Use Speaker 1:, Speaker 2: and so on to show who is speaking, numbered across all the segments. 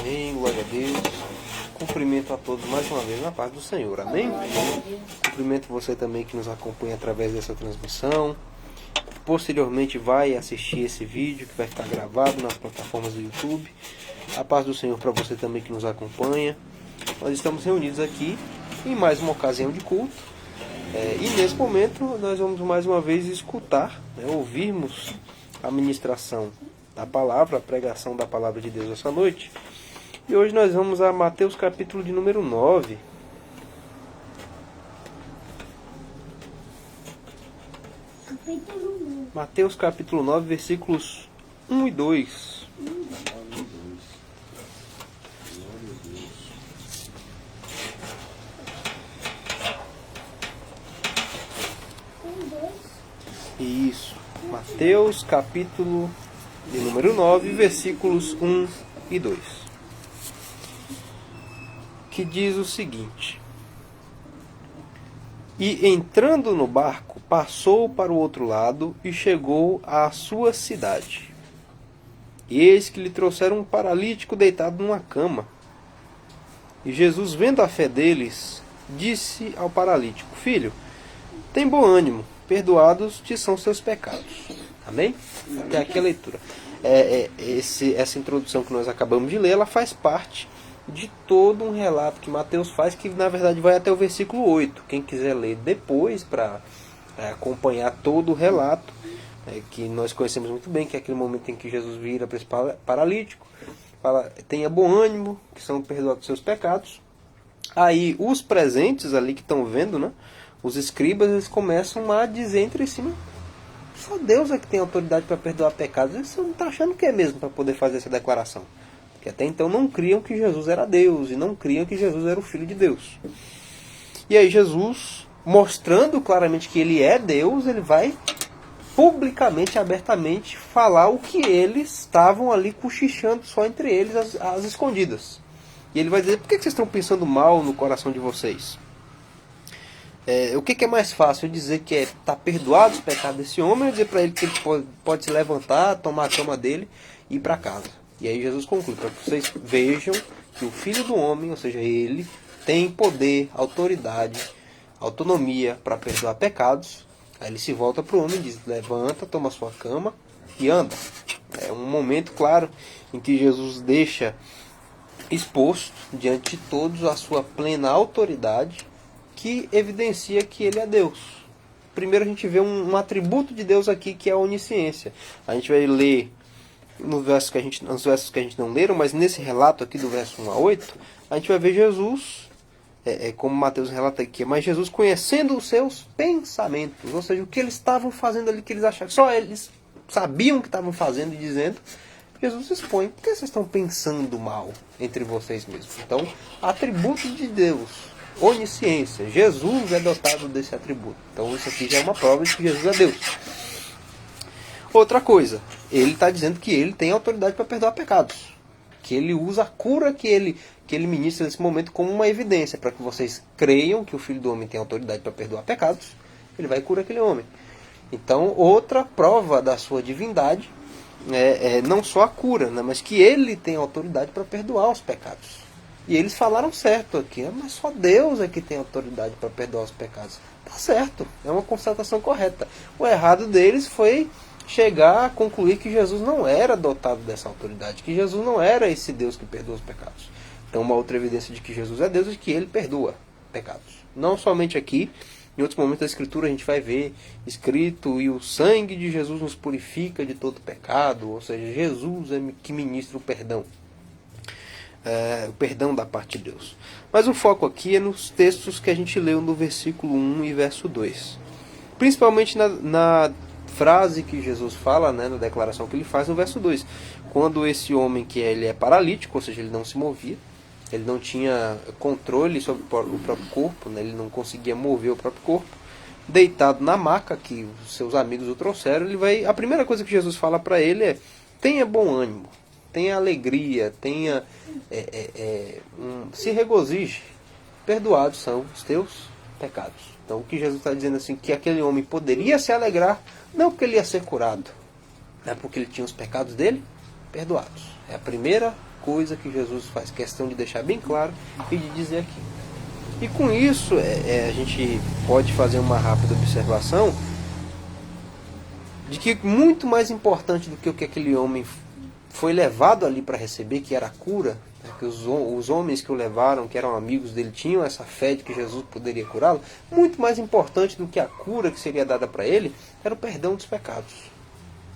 Speaker 1: Amém, glória a Deus. Cumprimento a todos mais uma vez na paz do Senhor, amém? Cumprimento você também que nos acompanha através dessa transmissão. Posteriormente vai assistir esse vídeo que vai ficar gravado nas plataformas do YouTube. A paz do Senhor para você também que nos acompanha. Nós estamos reunidos aqui em mais uma ocasião de culto. E nesse momento nós vamos mais uma vez escutar, ouvirmos a ministração da palavra, a pregação da palavra de Deus essa noite. E hoje nós vamos a Mateus capítulo de número 9. Mateus capítulo 9, versículos 1 e 2. Isso. Mateus capítulo de número 9, versículos 1 e 2. Que diz o seguinte: E entrando no barco, passou para o outro lado e chegou à sua cidade. E eis que lhe trouxeram um paralítico deitado numa cama. E Jesus, vendo a fé deles, disse ao paralítico: Filho, tem bom ânimo, perdoados te são seus pecados. Amém? Até aqui a leitura. Essa introdução que nós acabamos de ler, ela faz parte de todo um relato que Mateus faz, que na verdade vai até o versículo 8. Quem quiser ler depois para acompanhar todo o relato, que nós conhecemos muito bem, que é aquele momento em que Jesus vira para esse paralítico, fala: tenha bom ânimo, que são perdoados seus pecados. Aí os presentes ali que estão vendo, né, os escribas, eles começam a dizer entre si: só Deus é que tem autoridade para perdoar pecados. Você não está achando que é mesmo para poder fazer essa declaração? Porque até então não criam que Jesus era Deus e não criam que Jesus era o Filho de Deus. E aí Jesus, mostrando claramente que ele é Deus, ele vai publicamente, abertamente falar o que eles estavam ali cochichando só entre eles, às escondidas. E ele vai dizer: por que vocês estão pensando mal no coração de vocês? O que é mais fácil? Eu dizer que está perdoado os pecados desse homem, ou dizer para ele que ele pode se levantar, tomar a cama dele e ir para casa? E aí Jesus conclui, para que vocês vejam que o Filho do Homem, ou seja, ele, tem poder, autoridade, autonomia para perdoar pecados. Aí ele se volta para o homem e diz: levanta, toma a sua cama e anda. É um momento, claro, em que Jesus deixa exposto diante de todos a sua plena autoridade, que evidencia que ele é Deus. Primeiro a gente vê um atributo de Deus aqui, que é a onisciência. A gente vai ler nos versos que a gente não leram, mas nesse relato aqui do verso 1 a 8, a gente vai ver Jesus, como Mateus relata aqui, mas Jesus conhecendo os seus pensamentos, ou seja, o que eles estavam fazendo ali, que eles achavam, só eles sabiam o que estavam fazendo e dizendo. Jesus expõe: por que vocês estão pensando mal entre vocês mesmos? Então, atributo de Deus, onisciência. Jesus é dotado desse atributo. Então isso aqui já é uma prova de que Jesus é Deus. Outra coisa, ele está dizendo que ele tem autoridade para perdoar pecados. Que ele usa a cura que ele ministra nesse momento como uma evidência, para que vocês creiam que o Filho do Homem tem autoridade para perdoar pecados. Ele vai curar aquele homem. Então, outra prova da sua divindade não só a cura, né, mas que ele tem autoridade para perdoar os pecados. E eles falaram certo aqui: mas só Deus é que tem autoridade para perdoar os pecados. Tá certo, é uma constatação correta. O errado deles foi chegar a concluir que Jesus não era dotado dessa autoridade, que Jesus não era esse Deus que perdoa os pecados. Então, uma outra evidência de que Jesus é Deus é que ele perdoa pecados. Não somente aqui, em outros momentos da Escritura a gente vai ver escrito: e o sangue de Jesus nos purifica de todo pecado, ou seja, Jesus é que ministra o perdão. O perdão da parte de Deus. Mas o foco aqui é nos textos que a gente leu no versículo 1 e verso 2. Principalmente na frase que Jesus fala, né, na declaração que ele faz no verso 2. Quando esse homem ele é paralítico, ou seja, ele não se movia, ele não tinha controle sobre o próprio corpo, né, ele não conseguia mover o próprio corpo, deitado na maca que os seus amigos o trouxeram, a primeira coisa que Jesus fala para ele é: tenha bom ânimo, tenha alegria, se regozije, perdoados são os teus pecados. Então o que Jesus está dizendo assim, que aquele homem poderia se alegrar, não porque ele ia ser curado, é porque ele tinha os pecados dele perdoados. É a primeira coisa que Jesus faz questão de deixar bem claro e de dizer aqui. E com isso, a gente pode fazer uma rápida observação de que muito mais importante do que o que aquele homem foi levado ali para receber, que era a cura, né, que os homens que o levaram, que eram amigos dele, tinham essa fé de que Jesus poderia curá-lo, muito mais importante do que a cura que seria dada para ele, era o perdão dos pecados.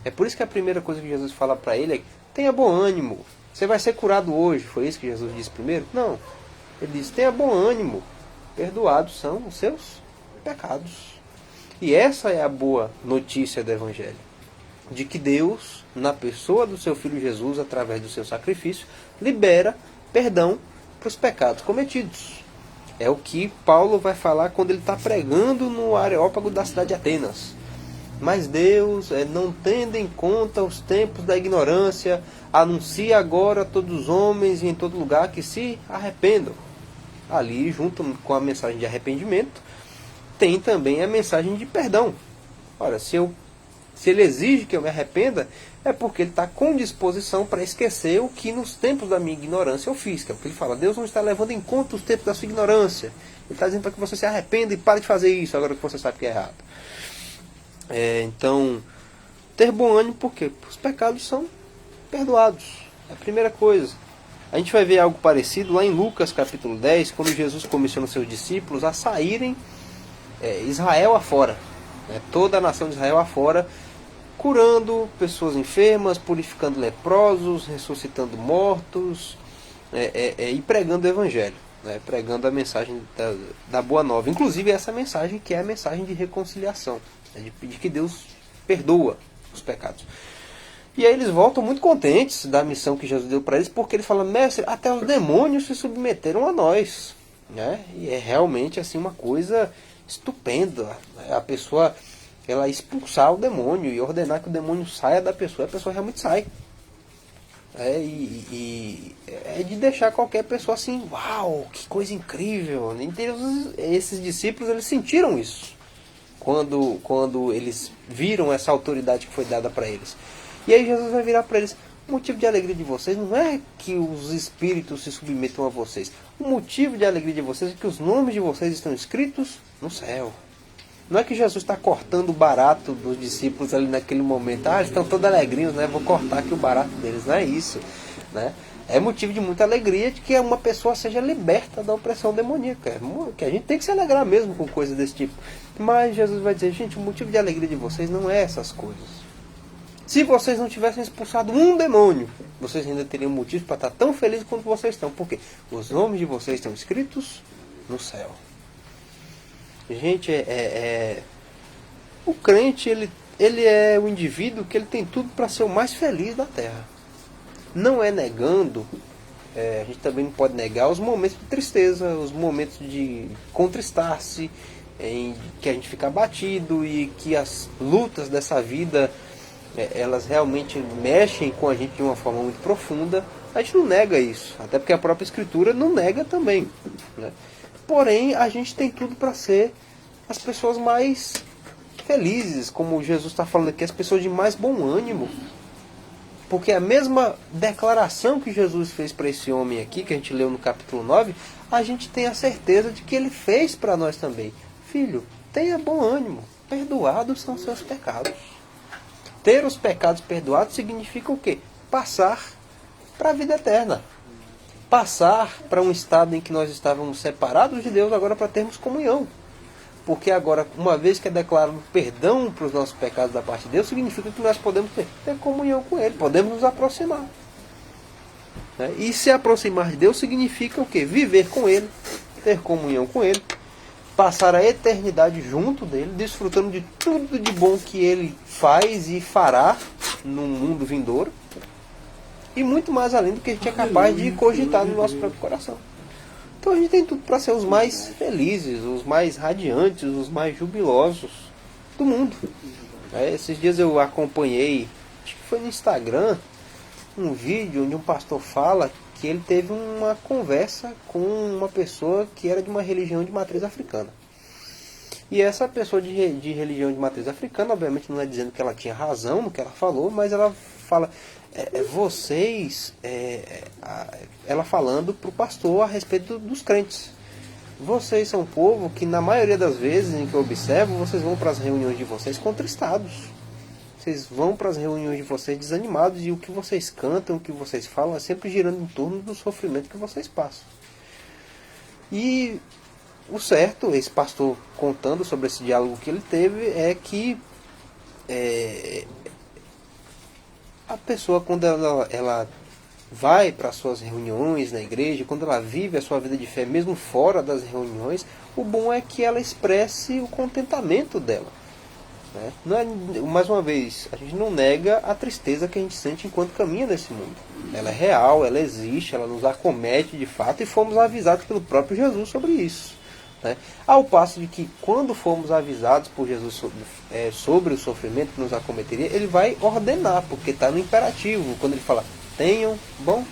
Speaker 1: É por isso que a primeira coisa que Jesus fala para ele é: tenha bom ânimo, você vai ser curado hoje. Foi isso que Jesus disse primeiro? Não. Ele disse: tenha bom ânimo, perdoados são os seus pecados. E essa é a boa notícia do Evangelho, de que Deus, na pessoa do seu Filho Jesus, através do seu sacrifício, libera perdão para os pecados cometidos. É o que Paulo vai falar quando ele está pregando no Areópago da cidade de Atenas. Mas Deus, não tendo em conta os tempos da ignorância, anuncia agora a todos os homens e em todo lugar que se arrependam. Ali, junto com a mensagem de arrependimento, tem também a mensagem de perdão. Ora, se ele exige que eu me arrependa, é porque ele está com disposição para esquecer o que nos tempos da minha ignorância eu fiz. Que é o que ele fala: Deus não está levando em conta os tempos da sua ignorância. Ele está dizendo para que você se arrependa e pare de fazer isso, agora que você sabe que é errado. Então, ter bom ânimo, porque os pecados são perdoados. É a primeira coisa. A gente vai ver algo parecido lá em Lucas capítulo 10, quando Jesus comissiona seus discípulos a saírem Israel afora, toda a nação de Israel afora, curando pessoas enfermas, purificando leprosos, ressuscitando mortos, e pregando o Evangelho, pregando a mensagem da Boa Nova. Inclusive essa mensagem que é a mensagem de reconciliação, de que Deus perdoa os pecados. E aí eles voltam muito contentes da missão que Jesus deu para eles, porque ele fala: mestre, até os demônios se submeteram a nós. E é realmente assim uma coisa estupenda, a pessoa ela expulsar o demônio e ordenar que o demônio saia da pessoa, a pessoa realmente sai. É de deixar qualquer pessoa assim: uau, que coisa incrível. Esses discípulos, eles sentiram isso quando eles viram essa autoridade que foi dada para eles. E aí Jesus vai virar para eles: o motivo de alegria de vocês não é que os espíritos se submetam a vocês. O motivo de alegria de vocês é que os nomes de vocês estão escritos no céu. Não é que Jesus está cortando o barato dos discípulos ali naquele momento. Eles estão todos alegrinhos, vou cortar aqui o barato deles. Não é isso. É motivo de muita alegria de que uma pessoa seja liberta da opressão demoníaca. Que a gente tem que se alegrar mesmo com coisas desse tipo. Mas Jesus vai dizer: gente, o motivo de alegria de vocês não é essas coisas. Se vocês não tivessem expulsado um demônio, vocês ainda teriam motivos para estar tão felizes quanto vocês estão. Por quê? Os nomes de vocês estão escritos no céu. Gente, o crente, ele é o indivíduo que ele tem tudo para ser o mais feliz da terra. Não é negando, a gente também não pode negar os momentos de tristeza, os momentos de contristar-se, em que a gente fica abatido e que as lutas dessa vida elas realmente mexem com a gente de uma forma muito profunda. A gente não nega isso, até porque a própria Escritura não nega também. Porém, a gente tem tudo para ser as pessoas mais felizes, como Jesus está falando aqui, as pessoas de mais bom ânimo. Porque a mesma declaração que Jesus fez para esse homem aqui, que a gente leu no capítulo 9, a gente tem a certeza de que ele fez para nós também. Filho, tenha bom ânimo, perdoados são seus pecados. Ter os pecados perdoados significa o quê? Passar para a vida eterna. Passar para um estado em que nós estávamos separados de Deus, agora para termos comunhão. Porque agora, uma vez que é declarado perdão para os nossos pecados da parte de Deus, significa que nós podemos ter comunhão com Ele, podemos nos aproximar. E se aproximar de Deus significa o quê? Viver com Ele, ter comunhão com Ele, passar a eternidade junto dele, desfrutando de tudo de bom que ele faz e fará no mundo vindouro, e muito mais além do que a gente é capaz de cogitar no nosso próprio coração. Então a gente tem tudo para ser os mais felizes, os mais radiantes, os mais jubilosos do mundo. Esses dias eu acompanhei, acho que foi no Instagram, um vídeo onde um pastor fala que ele teve uma conversa com uma pessoa que era de uma religião de matriz africana. E essa pessoa de religião de matriz africana, obviamente não é dizendo que ela tinha razão no que ela falou, mas ela fala: vocês, ela falando para o pastor a respeito dos crentes. Vocês são um povo que, na maioria das vezes em que eu observo, vocês vão para as reuniões de vocês contristados. Vocês vão para as reuniões de vocês desanimados, e o que vocês cantam, o que vocês falam, é sempre girando em torno do sofrimento que vocês passam. E o certo, esse pastor contando sobre esse diálogo que ele teve, é que a pessoa, quando ela vai para as suas reuniões na igreja, quando ela vive a sua vida de fé, mesmo fora das reuniões, o bom é que ela expresse o contentamento dela. Né? Não é, mais uma vez, a gente não nega a tristeza que a gente sente enquanto caminha nesse mundo. Ela é real, ela existe, ela nos acomete de fato, e fomos avisados pelo próprio Jesus sobre isso. Né? Ao passo de que, quando fomos avisados por Jesus sobre o sofrimento que nos acometeria, ele vai ordenar, porque está no imperativo. Quando ele fala, tenham bom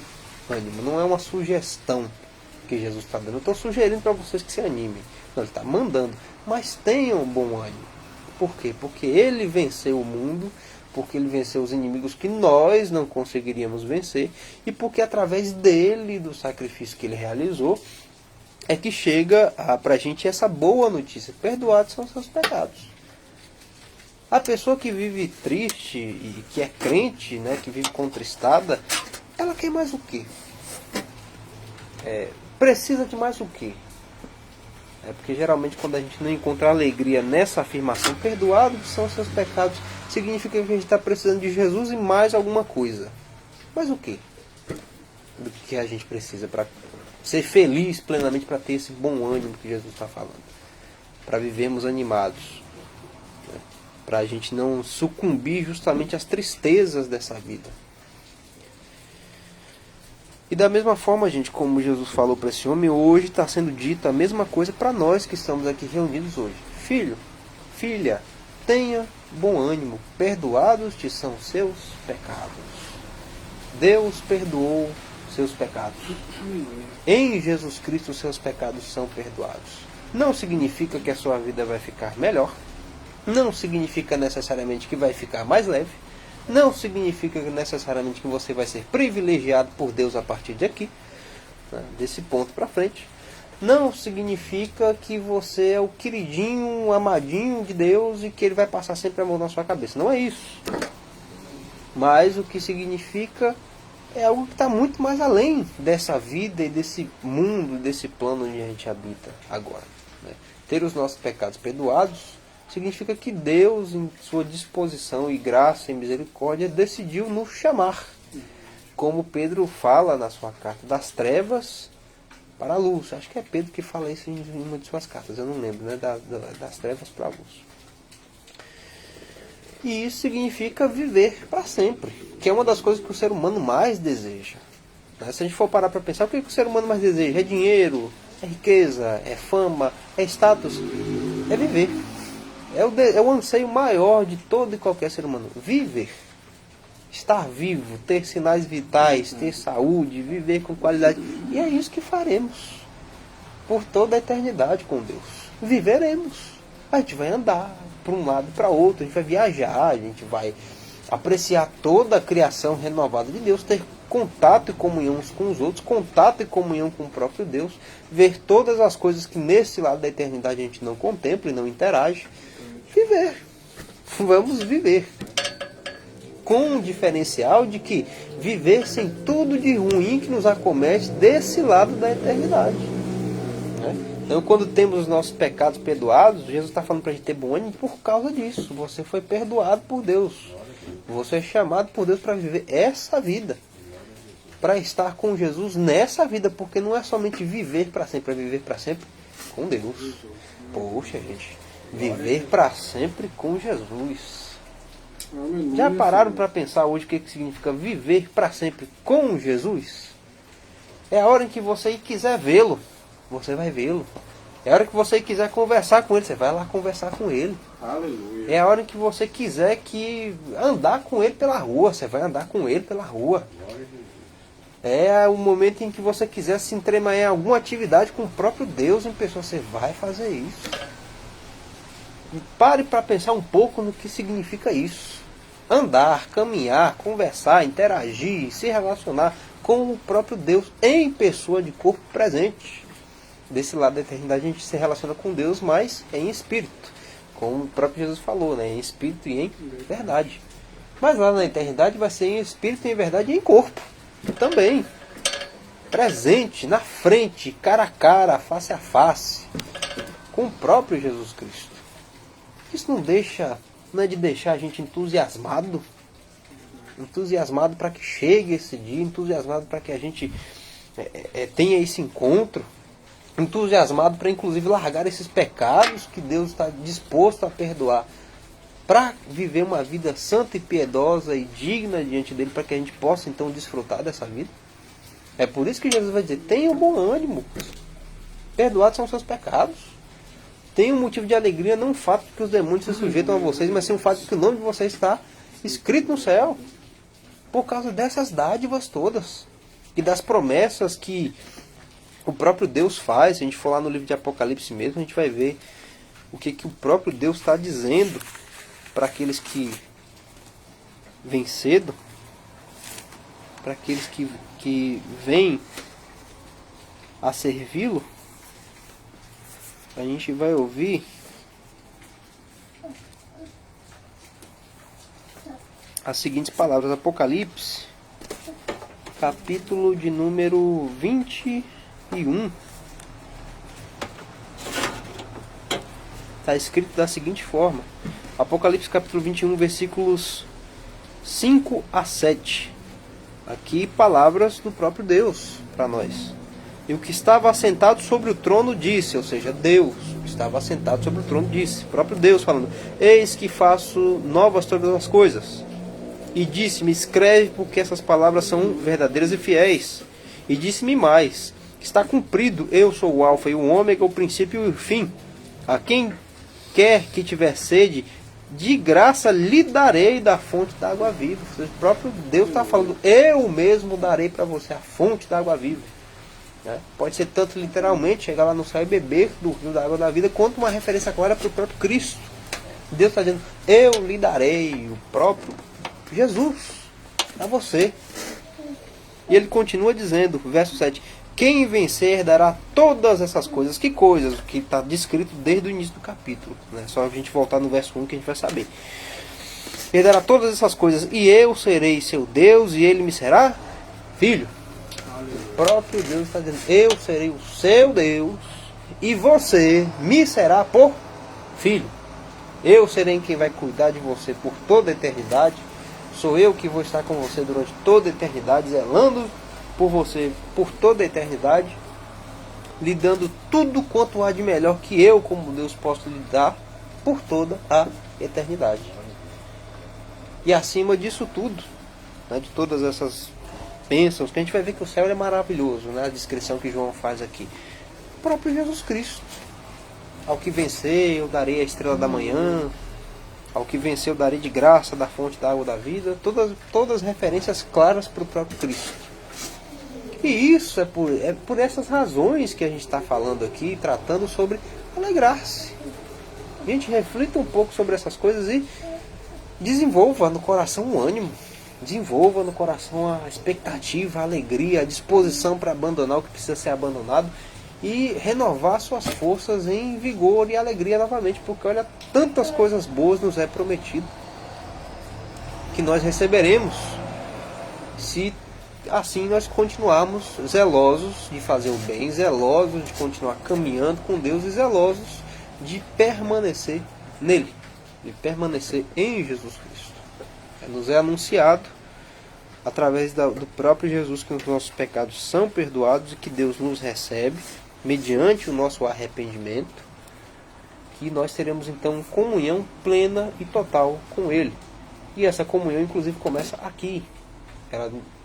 Speaker 1: ânimo, não é uma sugestão que Jesus está dando. Eu estou sugerindo para vocês que se animem. Não, ele está mandando, mas tenham bom ânimo. Por quê? Porque ele venceu o mundo, porque ele venceu os inimigos que nós não conseguiríamos vencer, e porque através dele, do sacrifício que ele realizou, é que chega para a gente essa boa notícia: perdoados são os seus pecados. A pessoa que vive triste e que é crente, né, que vive contristada, ela quer mais o quê? Precisa de mais o quê? Porque geralmente, quando a gente não encontra alegria nessa afirmação, perdoados são os seus pecados, significa que a gente está precisando de Jesus e mais alguma coisa. Mas o quê? Do que a gente precisa para ser feliz plenamente, para ter esse bom ânimo que Jesus está falando? Para vivermos animados. Né? Para a gente não sucumbir justamente às tristezas dessa vida. E da mesma forma, gente, como Jesus falou para esse homem, hoje está sendo dita a mesma coisa para nós que estamos aqui reunidos hoje. Filho, filha, tenha bom ânimo, perdoados te são seus pecados. Deus perdoou seus pecados. Em Jesus Cristo, seus pecados são perdoados. Não significa que a sua vida vai ficar melhor. Não significa necessariamente que vai ficar mais leve. Não significa necessariamente que você vai ser privilegiado por Deus a partir de aqui, né, desse ponto para frente. Não significa que você é o queridinho, o amadinho de Deus e que Ele vai passar sempre a mão na sua cabeça. Não é isso. Mas o que significa é algo que está muito mais além dessa vida e desse mundo, desse plano onde a gente habita agora. Né? Ter os nossos pecados perdoados significa que Deus, em sua disposição e graça e misericórdia, decidiu nos chamar. Como Pedro fala na sua carta, das trevas para a luz. Acho que é Pedro que fala isso em uma de suas cartas, eu não lembro, né? Das trevas para a luz. E isso significa viver para sempre, que é uma das coisas que o ser humano mais deseja. Se a gente for parar para pensar, o que o ser humano mais deseja? É dinheiro, é riqueza, é fama, é status, é viver. É o anseio maior de todo e qualquer ser humano. Viver. Estar vivo, ter sinais vitais, ter saúde, viver com qualidade. E é isso que faremos por toda a eternidade com Deus. Viveremos. A gente vai andar para um lado e para outro, a gente vai viajar, a gente vai apreciar toda a criação renovada de Deus, ter contato e comunhão uns com os outros, contato e comunhão com o próprio Deus, ver todas as coisas que nesse lado da eternidade a gente não contempla e não interage. Viver. Vamos viver. Com o diferencial de que viver sem tudo de ruim que nos acomete desse lado da eternidade. Né? Então, quando temos os nossos pecados perdoados, Jesus está falando para a gente ter bom ânimo por causa disso. Você foi perdoado por Deus. Você é chamado por Deus para viver essa vida. Para estar com Jesus nessa vida. Porque não é somente viver para sempre, é viver para sempre com Deus. Poxa, gente. Viver para sempre com Jesus. Já pararam para pensar hoje o que significa viver para sempre com Jesus? É a hora em que você quiser vê-lo, você vai vê-lo. É a hora que você quiser conversar com ele, você vai lá conversar com ele.
Speaker 2: Aleluia.
Speaker 1: É a hora em que você quiser andar com ele pela rua, você vai andar com ele pela rua. É o momento em que você quiser se entremar em alguma atividade com o próprio Deus em pessoa, você vai fazer isso. E pare para pensar um pouco no que significa isso. andar, caminhar, conversar, interagir, se relacionar com o próprio Deus em pessoa de corpo presente. Desse lado da eternidade a gente se relaciona com Deus, mas em espírito. Como o próprio Jesus falou, né? Em espírito e em verdade. Mas lá na eternidade vai ser em espírito, em verdade e em corpo. Também. Presente, na frente, cara a cara, face a face. Com o próprio Jesus Cristo. Isso não é de deixar a gente entusiasmado. Entusiasmado para que chegue esse dia. Entusiasmado para que a gente tenha esse encontro. Entusiasmado para inclusive largar esses pecados que Deus está disposto a perdoar, para viver uma vida santa e piedosa e digna diante dele, para que a gente possa então desfrutar dessa vida. É por isso que Jesus vai dizer: tenha um bom ânimo, perdoados são os seus pecados. Tenha um motivo de alegria, não o fato de que os demônios se sujeitam a vocês, mas sim o fato de que o nome de vocês está escrito no céu, por causa dessas dádivas todas e das promessas que o próprio Deus faz. Se a gente for lá no livro de Apocalipse mesmo, a gente vai ver o que o próprio Deus está dizendo para aqueles que vêm cedo, para aqueles que vêm a servi-lo. A gente vai ouvir as seguintes palavras. Apocalipse, capítulo de número 21. Está escrito da seguinte forma. Apocalipse capítulo 21, versículos 5 a 7. Aqui palavras do próprio Deus para nós. E o que estava assentado sobre o trono disse, ou seja, Deus, o que estava assentado sobre o trono disse, próprio Deus falando: eis que faço novas todas as coisas. E disse-me: escreve, porque essas palavras são verdadeiras e fiéis. E disse-me mais: está cumprido, eu sou o alfa e o ômega, o princípio e o fim. A quem quer que tiver sede, de graça lhe darei da fonte da água viva. O próprio Deus está falando: eu mesmo darei para você a fonte da água viva. Pode ser tanto literalmente, chegar lá no céu e beber do rio da água da vida, quanto uma referência agora para o próprio Cristo. Deus está dizendo: eu lhe darei, o próprio Jesus, a você. E ele continua dizendo, verso 7: quem vencer dará todas essas coisas. Que coisas? Que está descrito desde o início do capítulo. Só a gente voltar no verso 1 que a gente vai saber. Ele dará todas essas coisas, e eu serei seu Deus, e ele me será filho. O próprio Deus está dizendo: eu serei o seu Deus, e você me será por filho. Eu serei quem vai cuidar de você por toda a eternidade. Sou eu que vou estar com você durante toda a eternidade, zelando por você por toda a eternidade, lhe dando tudo quanto há de melhor que eu, como Deus, posso lhe dar por toda a eternidade. E acima disso tudo, de todas essas bênçãos, que a gente vai ver que o céu é maravilhoso, a descrição que João faz aqui, o próprio Jesus Cristo: ao que vencer eu darei a estrela da manhã, ao que vencer eu darei de graça da fonte da água da vida. Todas referências claras para o próprio Cristo. E isso é por essas razões que a gente está falando aqui, tratando sobre alegrar-se. A gente reflita um pouco sobre essas coisas e desenvolva no coração um ânimo, desenvolva no coração a expectativa, a alegria, a disposição para abandonar o que precisa ser abandonado e renovar suas forças em vigor e alegria novamente, porque olha, tantas coisas boas nos é prometido que nós receberemos se assim nós continuarmos zelosos de fazer o bem, zelosos de continuar caminhando com Deus e zelosos de permanecer nele, de permanecer em Jesus Cristo. Nos é anunciado através do próprio Jesus que os nossos pecados são perdoados e que Deus nos recebe mediante o nosso arrependimento, que nós teremos então comunhão plena e total com Ele. E essa comunhão inclusive começa aqui.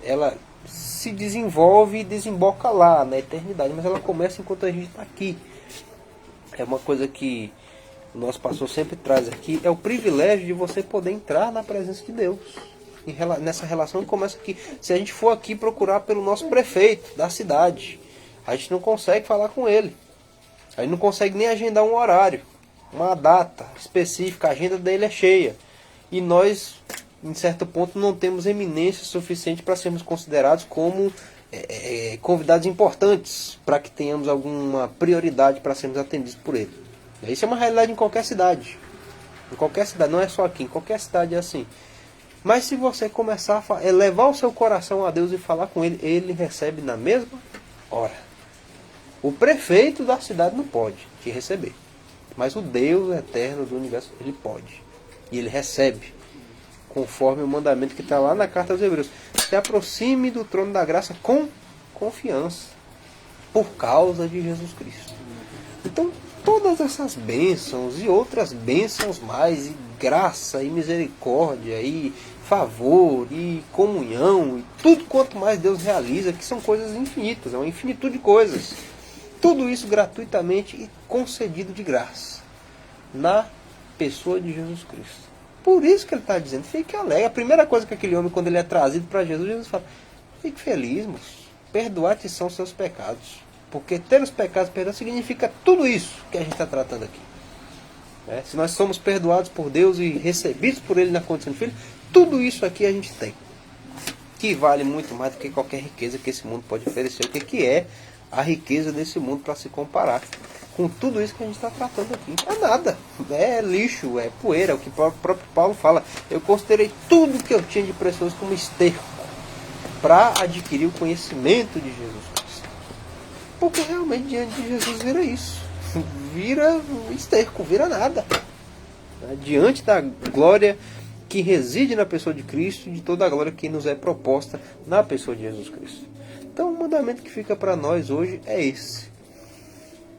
Speaker 1: Ela se desenvolve e desemboca lá na eternidade, mas ela começa enquanto a gente está aqui. É uma coisa que o nosso pastor sempre traz aqui, é o privilégio de você poder entrar na presença de Deus. Nessa relação que começa aqui. Se a gente for aqui procurar pelo nosso prefeito da cidade, a gente não consegue falar com ele. A gente não consegue nem agendar um horário, uma data específica. A agenda dele é cheia. E nós em certo ponto, não temos eminência suficiente para sermos considerados como convidados importantes, para que tenhamos alguma prioridade para sermos atendidos por ele. Isso é uma realidade em qualquer cidade. Em qualquer cidade, não é só aqui, em qualquer cidade é assim. Mas se você começar a levar o seu coração a Deus e falar com ele, ele recebe na mesma hora. O prefeito da cidade não pode te receber. Mas o Deus eterno do universo, ele pode. E ele recebe. Conforme o mandamento que está lá na carta aos Hebreus. Se aproxime do trono da graça com confiança. Por causa de Jesus Cristo. Então, todas essas bênçãos e outras bênçãos mais, e graça, e misericórdia, e favor, e comunhão, e tudo quanto mais Deus realiza, que são coisas infinitas, é uma infinitude de coisas. Tudo isso gratuitamente e concedido de graça, na pessoa de Jesus Cristo. Por isso que ele está dizendo, fique alegre. A primeira coisa que aquele homem, quando ele é trazido para Jesus, Jesus fala, fique feliz, moço, perdoar-te são seus pecados. Porque ter os pecados perdoados significa tudo isso que a gente está tratando aqui. Se nós somos perdoados por Deus e recebidos por Ele na condição de filho, tudo isso aqui a gente tem. Que vale muito mais do que qualquer riqueza que esse mundo pode oferecer. O que é a riqueza desse mundo para se comparar com tudo isso que a gente está tratando aqui? É nada. É lixo, é poeira. É o que o próprio Paulo fala. Eu considerei tudo que eu tinha de precioso como esterco para adquirir o conhecimento de Jesus Cristo. Porque realmente diante de Jesus vira isso. Vira esterco, vira nada. Diante da glória que reside na pessoa de Cristo e de toda a glória que nos é proposta na pessoa de Jesus Cristo. Então o mandamento que fica para nós hoje é esse.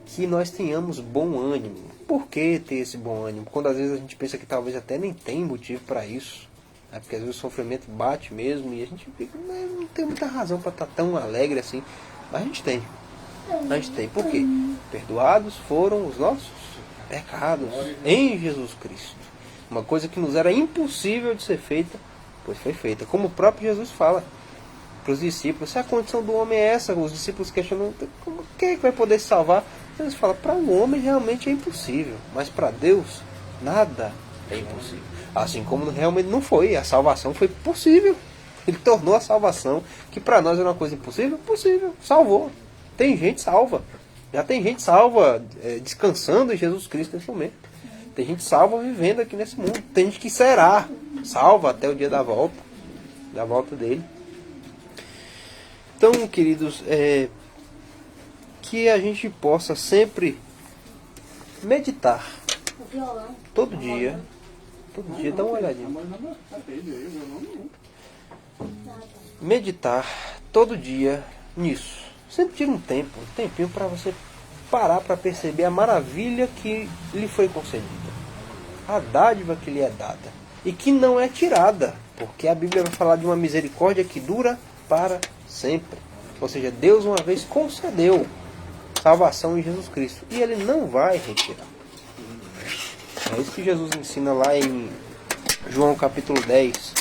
Speaker 1: Que nós tenhamos bom ânimo. Por que ter esse bom ânimo? Quando às vezes a gente pensa que talvez até nem tem motivo para isso. Porque às vezes o sofrimento bate mesmo e a gente fica, não tem muita razão para estar tão alegre assim. Mas a gente tem. A gente tem. Por quê? Perdoados foram os nossos pecados em Jesus Cristo. Uma coisa que nos era impossível de ser feita, pois foi feita. Como o próprio Jesus fala para os discípulos, se a condição do homem é essa, os discípulos questionam, quem é que vai poder se salvar? Jesus fala, para o homem realmente é impossível, mas para Deus nada é impossível. Assim como realmente não foi, a salvação foi possível. Ele tornou a salvação, que para nós era uma coisa impossível, possível, salvou. Tem gente salva. Já tem gente salva descansando em Jesus Cristo nesse momento. Tem gente salva vivendo aqui nesse mundo. Tem gente que será salva até o dia da volta dele. Então, queridos, que a gente possa sempre meditar. Todo dia, dá uma olhadinha. Meditar todo dia nisso. Sempre tira um tempinho para você parar para perceber a maravilha que lhe foi concedida. A dádiva que lhe é dada. E que não é tirada. Porque a Bíblia vai falar de uma misericórdia que dura para sempre. Ou seja, Deus uma vez concedeu salvação em Jesus Cristo. E Ele não vai retirar. É isso que Jesus ensina lá em João capítulo 10.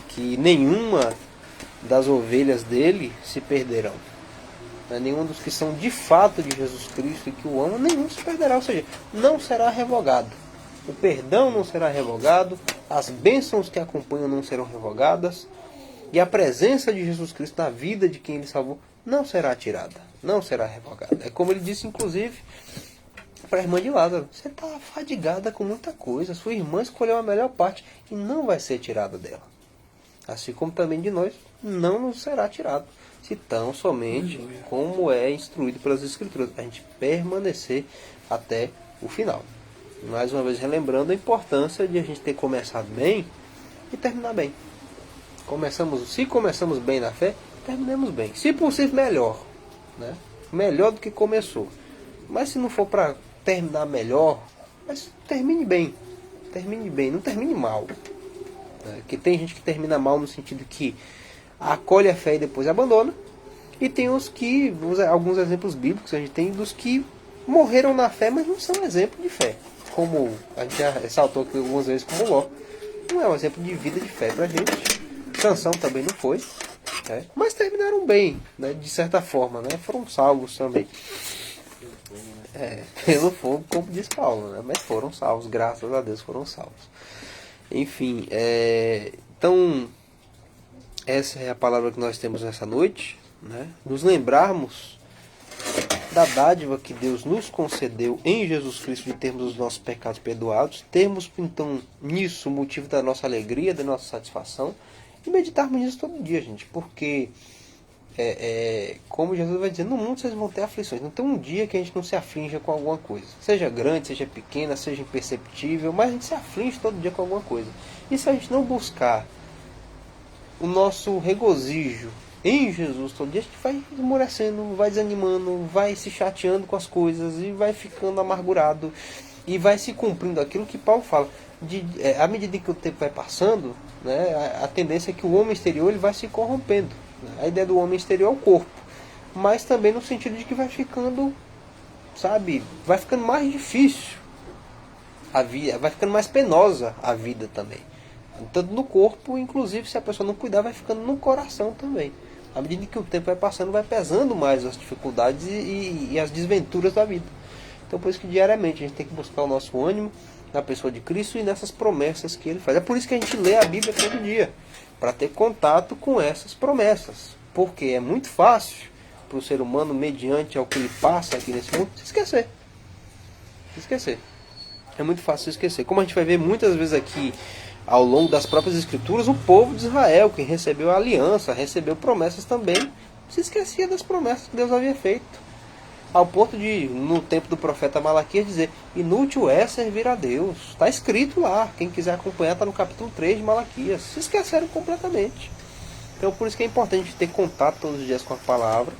Speaker 1: Que nenhuma das ovelhas dele se perderão. Nenhum dos que são de fato de Jesus Cristo e que o amam, nenhum se perderá. Ou seja, não será revogado. O perdão não será revogado. As bênçãos que acompanham não serão revogadas. E a presença de Jesus Cristo na vida de quem Ele salvou não será tirada. Não será revogada. É como Ele disse, inclusive, para a irmã de Lázaro. Você está fadigada com muita coisa. Sua irmã escolheu a melhor parte e não vai ser tirada dela. Assim como também de nós, não nos será tirado. Se tão somente como é instruído pelas Escrituras. A gente permanecer até o final. Mais uma vez relembrando a importância de a gente ter começado bem e terminar bem. Se começamos bem na fé, terminemos bem. Se possível, melhor. Né? Melhor do que começou. Mas se não for para terminar melhor, mas termine bem. Termine bem, não termine mal. Que tem gente que termina mal no sentido que acolhe a fé e depois abandona. E tem alguns exemplos bíblicos, a gente tem dos que morreram na fé, mas não são exemplo de fé. Como a gente já ressaltou aqui algumas vezes, como Ló. Não é um exemplo de vida de fé pra gente. Sansão também não foi. Mas terminaram bem, né, de certa forma. Né, foram salvos também. Pelo fogo, como diz Paulo. Né, mas foram salvos, graças a Deus foram salvos. Enfim, Então, essa é a palavra que nós temos nessa noite, né? Nos lembrarmos da dádiva que Deus nos concedeu em Jesus Cristo de termos os nossos pecados perdoados, termos então nisso o motivo da nossa alegria, da nossa satisfação, e meditarmos nisso todo dia, gente, porque como Jesus vai dizer, no mundo vocês vão ter aflições. Não tem um dia que a gente não se aflinja com alguma coisa, seja grande, seja pequena, seja imperceptível, mas a gente se aflige todo dia com alguma coisa. E se a gente não buscar o nosso regozijo em Jesus todo dia, a gente vai esmorecendo, vai desanimando, vai se chateando com as coisas e vai ficando amargurado e vai se cumprindo aquilo que Paulo fala. À medida que o tempo vai passando, né, a tendência é que o homem exterior ele vai se corrompendo. A ideia do homem exterior é o corpo, mas também no sentido de que vai ficando, sabe, vai ficando mais difícil a vida, vai ficando mais penosa a vida também. Tanto no corpo, inclusive se a pessoa não cuidar, vai ficando no coração também. À medida que o tempo vai passando, vai pesando mais as dificuldades e as desventuras da vida. Então por isso que diariamente a gente tem que buscar o nosso ânimo na pessoa de Cristo e nessas promessas que Ele faz. É por isso que a gente lê a Bíblia todo dia, para ter contato com essas promessas. Porque é muito fácil para o ser humano, mediante ao que ele passa aqui nesse mundo, se esquecer. Se esquecer. É muito fácil se esquecer. Como a gente vai ver muitas vezes aqui, ao longo das próprias Escrituras, o povo de Israel, que recebeu a aliança, recebeu promessas também, se esquecia das promessas que Deus havia feito. Ao ponto de, no tempo do profeta Malaquias, dizer, inútil é servir a Deus. Está escrito lá, quem quiser acompanhar está no capítulo 3 de Malaquias. Se esqueceram completamente. Então por isso que é importante a gente ter contato todos os dias com a palavra,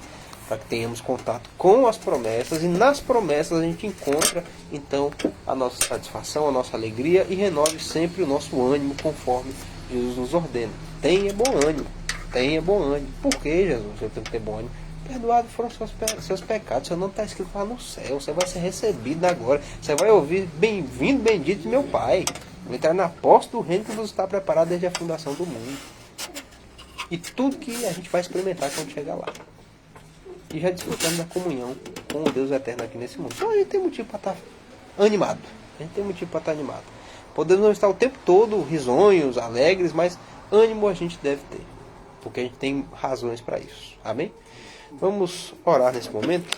Speaker 1: para que tenhamos contato com as promessas, e nas promessas a gente encontra então a nossa satisfação, a nossa alegria, e renove sempre o nosso ânimo conforme Jesus nos ordena. Tenha bom ânimo, tenha bom ânimo. Por que, Jesus, eu tenho que ter bom ânimo? Perdoados foram seus pecados, seu nome está escrito lá no céu, você vai ser recebido agora, você vai ouvir, bem-vindo, bendito de meu Pai, vai entrar na posse do reino que nos está preparado desde a fundação do mundo. E tudo que a gente vai experimentar quando chegar lá. E já desfrutamos da comunhão com o Deus eterno aqui nesse mundo. Então a gente tem motivo para estar animado, a gente tem motivo para estar animado. Podemos não estar o tempo todo risonhos, alegres, mas ânimo a gente deve ter, porque a gente tem razões para isso. Amém? Vamos orar nesse momento,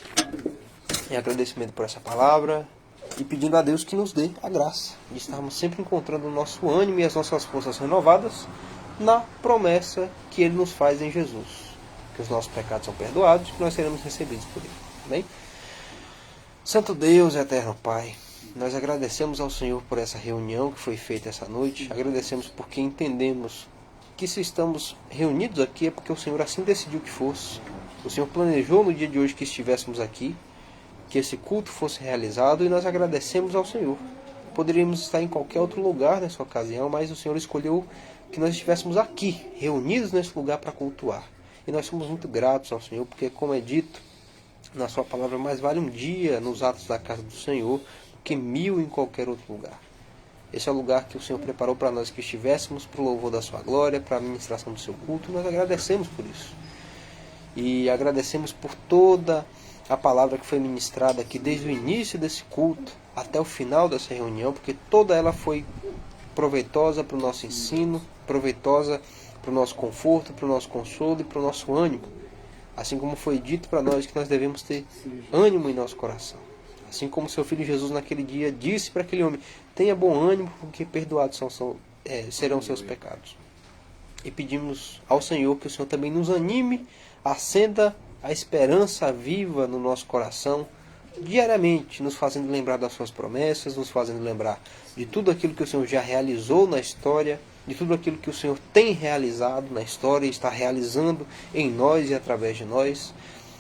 Speaker 1: em agradecimento por essa palavra, e pedindo a Deus que nos dê a graça de estarmos sempre encontrando o nosso ânimo e as nossas forças renovadas na promessa que Ele nos faz em Jesus, que os nossos pecados são perdoados e que nós seremos recebidos por Ele. Amém? Santo Deus e eterno Pai, nós agradecemos ao Senhor por essa reunião que foi feita essa noite, agradecemos porque entendemos que se estamos reunidos aqui é porque o Senhor assim decidiu que fosse. O Senhor planejou no dia de hoje que estivéssemos aqui, que esse culto fosse realizado, e nós agradecemos ao Senhor. Poderíamos estar em qualquer outro lugar nessa ocasião, mas o Senhor escolheu que nós estivéssemos aqui, reunidos nesse lugar para cultuar. E nós somos muito gratos ao Senhor, porque como é dito na sua palavra, mais vale um dia nos atos da casa do Senhor do que 1000 em qualquer outro lugar. Esse é o lugar que o Senhor preparou para nós que estivéssemos, para o louvor da sua glória, para a ministração do seu culto, e nós agradecemos por isso. E agradecemos por toda a palavra que foi ministrada aqui desde o início desse culto até o final dessa reunião, porque toda ela foi proveitosa para o nosso ensino, proveitosa para o nosso conforto, para o nosso consolo e para o nosso ânimo. Assim como foi dito para nós que nós devemos ter ânimo em nosso coração. Assim como seu Filho Jesus naquele dia disse para aquele homem, tenha bom ânimo porque perdoados serão seus pecados. E pedimos ao Senhor que o Senhor também nos anime, acenda a esperança viva no nosso coração, diariamente, nos fazendo lembrar das suas promessas, nos fazendo lembrar de tudo aquilo que o Senhor já realizou na história, de tudo aquilo que o Senhor tem realizado na história e está realizando em nós e através de nós.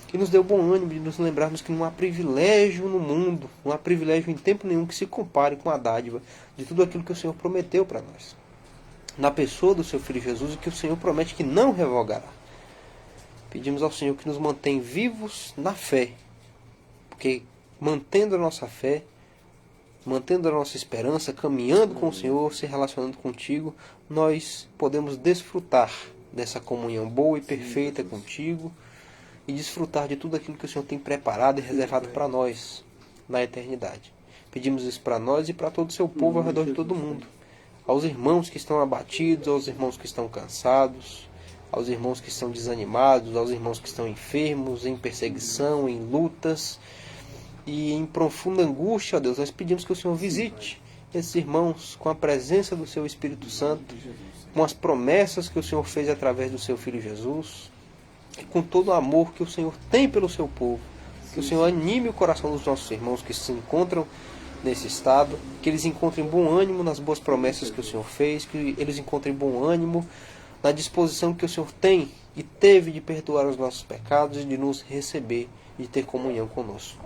Speaker 1: Que nos dê o bom ânimo de nos lembrarmos que não há privilégio no mundo, não há privilégio em tempo nenhum que se compare com a dádiva de tudo aquilo que o Senhor prometeu para nós. Na pessoa do seu Filho Jesus, e que o Senhor promete que não revogará. Pedimos ao Senhor que nos mantenha vivos na fé, porque mantendo a nossa fé, mantendo a nossa esperança, caminhando com o Senhor, se relacionando contigo, nós podemos desfrutar dessa comunhão boa e perfeita contigo e desfrutar de tudo aquilo que o Senhor tem preparado e reservado para nós na eternidade. Pedimos isso para nós e para todo o seu povo ao redor de todo mundo. aos irmãos que estão abatidos, aos irmãos que estão cansados, aos irmãos que estão desanimados, aos irmãos que estão enfermos, em perseguição, em lutas e em profunda angústia, ó Deus. Nós pedimos que o Senhor visite esses irmãos com a presença do Seu Espírito Santo, com as promessas que o Senhor fez através do Seu Filho Jesus, e com todo o amor que o Senhor tem pelo Seu povo. Que o Senhor anime o coração dos nossos irmãos que se encontram nesse estado, que eles encontrem bom ânimo nas boas promessas que o Senhor fez, que eles encontrem bom ânimo na disposição que o Senhor tem e teve de perdoar os nossos pecados e de nos receber e de ter comunhão conosco.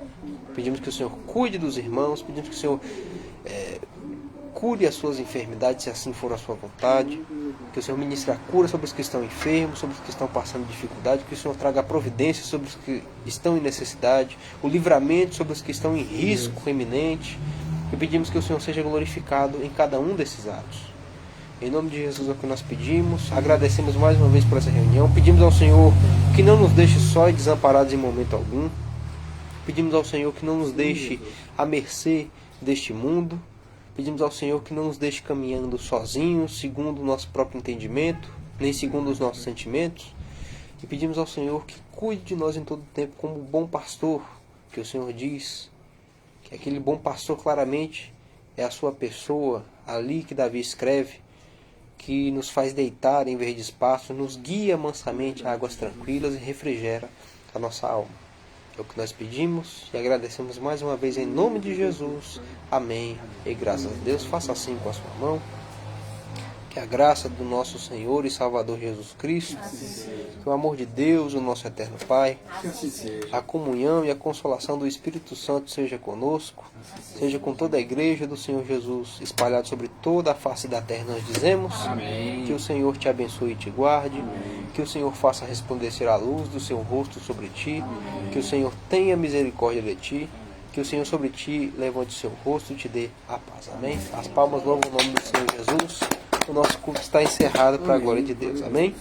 Speaker 1: Pedimos que o Senhor cuide dos irmãos, pedimos que o Senhor cure as suas enfermidades, se assim for a sua vontade, que o Senhor ministre a cura sobre os que estão enfermos, sobre os que estão passando dificuldade, que o Senhor traga a providência sobre os que estão em necessidade, o livramento sobre os que estão em risco iminente, e pedimos que o Senhor seja glorificado em cada um desses atos. Em nome de Jesus é o que nós pedimos, agradecemos mais uma vez por essa reunião, pedimos ao Senhor que não nos deixe só e desamparados em momento algum, pedimos ao Senhor que não nos deixe à mercê deste mundo, pedimos ao Senhor que não nos deixe caminhando sozinhos, segundo o nosso próprio entendimento, nem segundo os nossos sentimentos. E pedimos ao Senhor que cuide de nós em todo o tempo como bom pastor, que o Senhor diz. Que aquele bom pastor claramente é a sua pessoa, ali que Davi escreve, que nos faz deitar em verdes pastos, nos guia mansamente a águas tranquilas e refrigera a nossa alma. É o que nós pedimos e agradecemos mais uma vez em nome de Jesus. Amém. E graças a Deus, faça assim com a sua mão. Que a graça do nosso Senhor e Salvador Jesus Cristo, que o amor de Deus, o nosso eterno Pai, a comunhão e a consolação do Espírito Santo seja conosco, seja com toda a igreja do Senhor Jesus, espalhada sobre toda a face da terra. Nós dizemos, amém. Que o Senhor te abençoe e te guarde, amém. Que o Senhor faça resplandecer a luz do seu rosto sobre ti, amém. Que o Senhor tenha misericórdia de ti, que o Senhor sobre ti levante o seu rosto e te dê a paz. Amém? As palmas louvam o nome do Senhor Jesus. O nosso culto está encerrado para a glória de Deus. Amém?